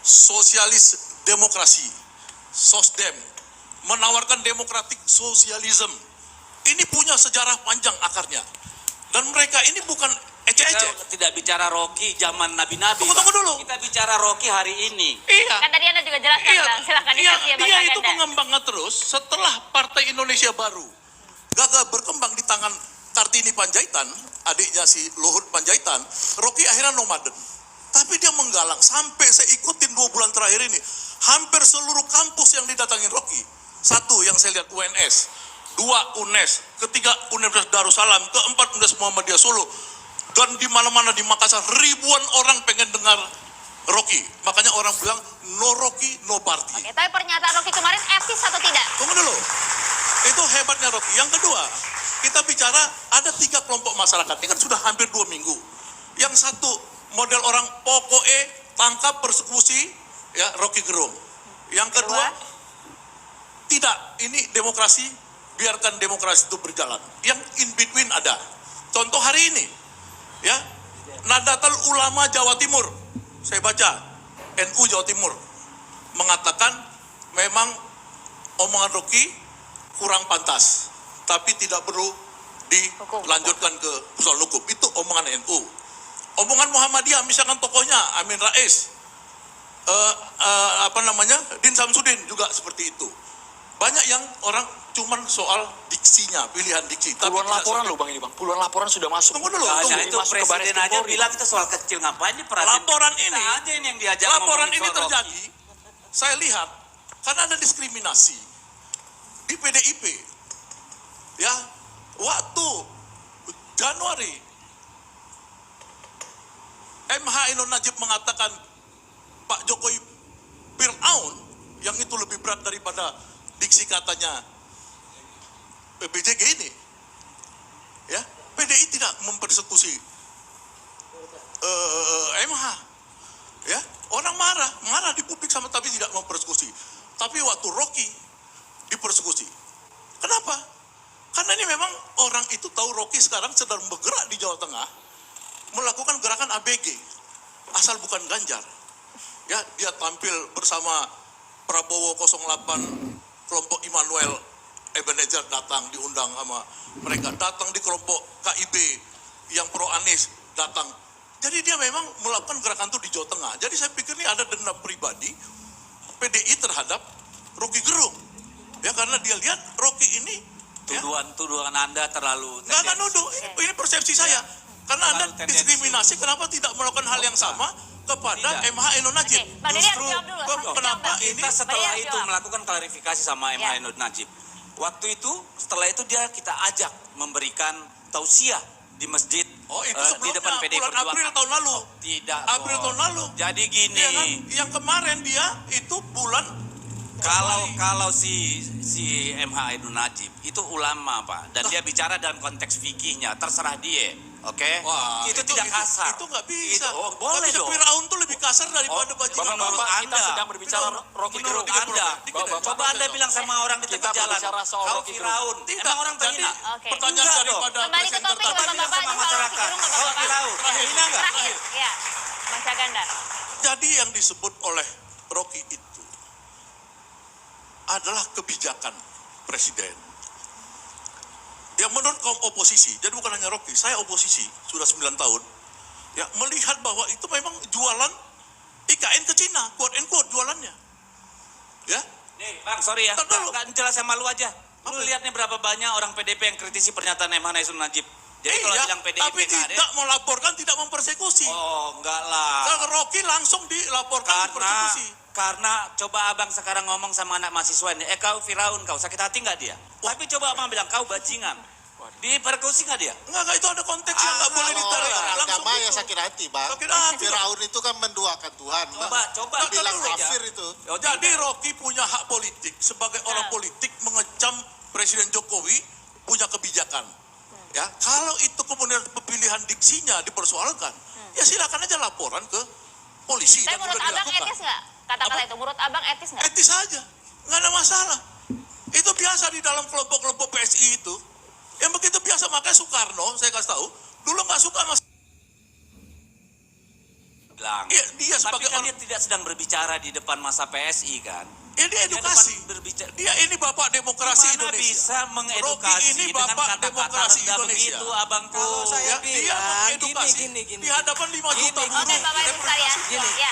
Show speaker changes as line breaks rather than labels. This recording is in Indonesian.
sosialis demokrasi, SOSDEM, menawarkan demokratik sosialisme. Ini punya sejarah panjang akarnya. Dan mereka ini bukan ecek-ecek.
Kita tidak bicara Rocky zaman Nabi-Nabi.
Tunggu dulu.
Kita bicara Rocky hari ini.
Iya.
Kan tadi Anda juga jelaskan, Bang. Silakan dikasih ya, Bang
Dia itu
Saganda.
mengembangkan terus setelah Partai Indonesia Baru gagal berkembang di tangan Kartini Panjaitan, adiknya si Luhut Panjaitan. Rocky akhirnya nomaden. Tapi dia menggalang, sampai saya ikutin 2 bulan terakhir ini, hampir seluruh kampus yang didatangin Rocky. 1 yang saya lihat UNS, 2 UNES, 3 Universitas Darussalam, 4 Universitas Muhammadiyah Solo, dan di mana-mana di Makassar ribuan orang pengen dengar Rocky. Makanya orang bilang no Rocky no party.
Oke, tapi pernyataan Rocky kemarin etis atau tidak?
Tunggu dulu, itu hebatnya Rocky. Yang kedua, kita bicara ada 3 kelompok masyarakat. Ini kan sudah hampir 2 minggu. Yang satu model orang pokoknya tangkap persekusi, ya Rocky Gerung. Yang kedua, tidak, ini demokrasi, biarkan demokrasi itu berjalan. Yang in between ada. Contoh hari ini, ya, Nahdlatul Ulama Jawa Timur, saya baca, NU Jawa Timur, mengatakan memang omongan Rocky kurang pantas, tapi tidak perlu dilanjutkan ke soal hukum. Itu omongan NU. Omongan Muhammadiyah, misalkan tokohnya Amin Rais, Din Samsudin juga seperti itu. Banyak yang orang cuman soal diksinya, pilihan diksi.
Puluhan laporan loh Bang ini Bang, puluhan laporan sudah masuk.
Tunggu dulu,
Hanya itu
masuk ke Baris
presiden aja
Krim Polri.
bilang itu soal kecil, ngapain perhatian?
Laporan
Kita
ini,
aja ini yang diajak
laporan
ngomongin
ini
soal
terjadi, saya lihat, karena ada diskriminasi di PDIP. Ya, waktu Januari, MH Ainun Najib mengatakan Pak Jokowi Fir'aun, yang itu lebih berat daripada diksi katanya BJG ini. Ya, PDI tidak mempersekusi MH. Ya, orang marah di publik sama tapi tidak mempersekusi. Tapi waktu Rocky dipersekusi. Kenapa? Karena ini memang orang itu tahu Rocky sekarang sedang bergerak di Jawa Tengah melakukan gerakan ABG, asal bukan Ganjar. Ya, dia tampil bersama Prabowo 08, kelompok Immanuel Ebenezer datang, diundang sama mereka, datang di kelompok KIB yang pro Anies datang. Jadi dia memang melakukan gerakan itu di Jawa Tengah. Jadi saya pikir ini ada dendam pribadi PDI terhadap Rocky Gerung. Ya, karena dia lihat Rocky ini
tuduhan Anda terlalu
nggak nuduh, ini persepsi saya. Karena Anda diskriminasi, kenapa tidak melakukan hal yang sama kepada MH Ainun Najib?
Oke, Bang Dede,
Justru
jawab dulu.
kenapa ini
kita setelah
Bang Dede,
itu
jawab.
melakukan klarifikasi sama
Ya.
MH Ainun Najib. Waktu itu, setelah itu kita ajak memberikan tausiah di masjid
itu
di
sebelumnya,
depan PDI
bulan
Perjuangan.
April tahun lalu.
Tidak.
April
Bos.
tahun lalu.
Jadi gini,
Iya kan? Yang kemarin dia itu bulan
kalau si MH Ainun Najib itu ulama Pak, dan dia bicara dalam konteks fikihnya, terserah dia. Oke,
Wah,
itu tidak kasar.
Itu nggak bisa.
Boleh
Tapi
dong.
Fir'aun tuh lebih kasar daripada bajingan.
Bapak-bapak, kita
Anda.
sedang berbicara Rocky
Menurut
Gerung.
Anda,
Bapak-bapak,
coba Anda bilang sama orang di
kita
tengah jalan,
berbicara soal
kau
Rocky Gerung.
Firaun.
Tidak.
Emang orang
Jadi,
terhina?
Oke.
pertanyaan
Enggak
daripada
Kembali ke
presiden
topik,
tertanya
Bapak-bapak,
sama
ini soal Rocky
masyarakat.
Gerung,
Kau
Bapak-bapak.
Firaun. Terhina enggak?
Terakhir, ya, Bang Saganda.
Jadi yang disebut oleh Rocky itu adalah kebijakan presiden. Yang menurut kaum oposisi, jadi bukan hanya Rocky, saya oposisi sudah 9 tahun, ya melihat bahwa itu memang jualan IKN ke Cina, quote and quote jualannya. Ya,
Nih, Bang, sorry ya.
Ntar dulu.
Enggak jelas sama lu aja. Lu lihat nih berapa banyak orang PDP yang kritisi pernyataan MH Ainun Najib. Jadi kalau bilang PDIP
tapi
nggak ada,
tidak melaporkan, tidak mempersekusi.
oh enggak lah.
Kalau Rocky langsung dilaporkan persekusi.
Karena coba abang sekarang ngomong sama anak mahasiswa ini, kau Firaun, kau sakit hati nggak dia? Tapi coba abang bilang kau bajingan, dipersekusi nggak dia?
Enggak, itu ada konteks yang nggak boleh ditarik
Orang
langsung
agama yang
itu.
sakit hati, Bang.
Sakit hati.
Firaun itu kan menduakan Tuhan.
Coba
bilang
dulu aja.
kafir itu.
Oh,
Jadi Rocky punya hak politik sebagai orang politik mengecam Presiden Jokowi punya kebijakan. Ya, kalau itu kemudian pemilihan diksinya dipersoalkan, ya silakan aja laporan ke polisi.
Tapi
dan
menurut
sudah
Abang
dilakukan.
etis nggak? Kata-kata itu, menurut Abang etis nggak?
Etis aja, nggak ada masalah. Itu biasa di dalam kelompok-kelompok PSI itu. Yang begitu biasa, makanya Soekarno, saya kasih tahu, dulu nggak suka sama
Bang.
Dia
Tapi
sebagai
kan
orang,
dia tidak sedang berbicara di depan masa PSI kan.
dia edukasi.
Berbicara.
Dia ini bapak demokrasi
Mana
Indonesia.
bisa
Rocky
mengedukasi
ini
dengan
bapak
kata-kata
demokrasi
rendah
Indonesia.
begitu, abangku.
Kalau saya
Ya, dia
bilang
mengedukasi
gini.
di hadapan 5 juta
Gini,
buruh.
Oke, Bapak Ibu sekalian.
representasi.
Ya.